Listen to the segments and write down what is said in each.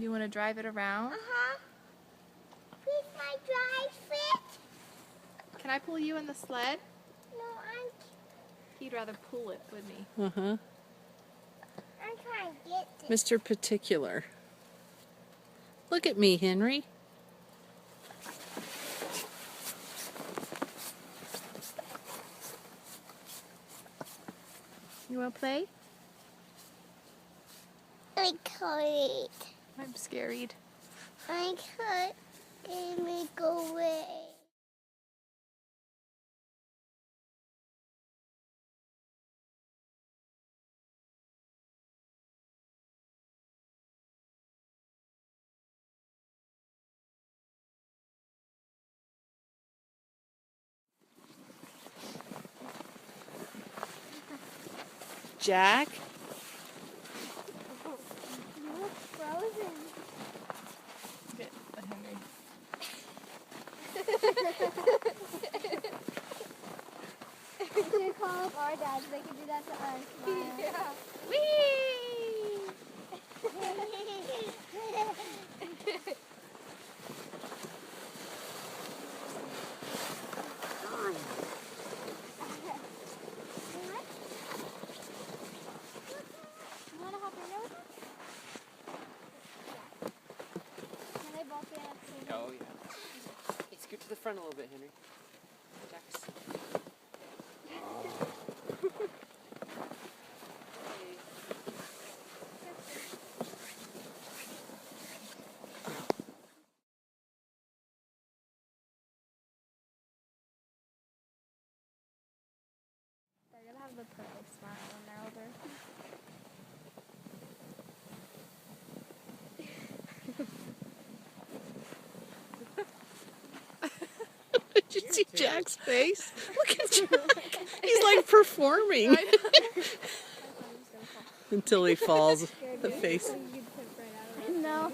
You want to drive it around? Uh-huh. Please, my drive fit. Can I pull you in the sled? No, He'd rather pull it with me. I'm trying to get this. Mr. Particular. Look at me, Henry. You want to play? I can't. I'm scared. I can't. Let me go away. Jack? You look frozen. Get Henry. We should call up our dads. They can do that to us. Yeah. Whee! You want to hop in there with us? Can they both be at the same time? Oh, yeah. Hey, scoot to the front a little bit, Henry. Jack's. They're going to have the perfect smile when they're older. Did you see Jack's face? Look at Jack. He's like performing. Until he falls. The face. No.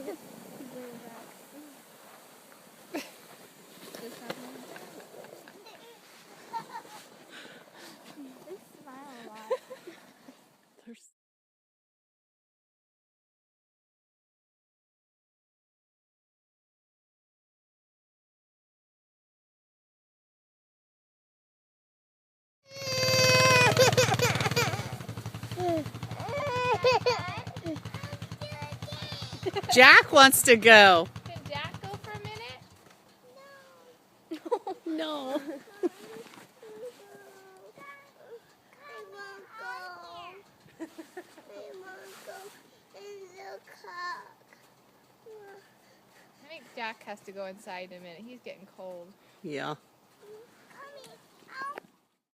They smile a lot. There's- Jack wants to go. Can Jack go for a minute? No. I think Jack has to go inside in a minute. He's getting cold. Yeah.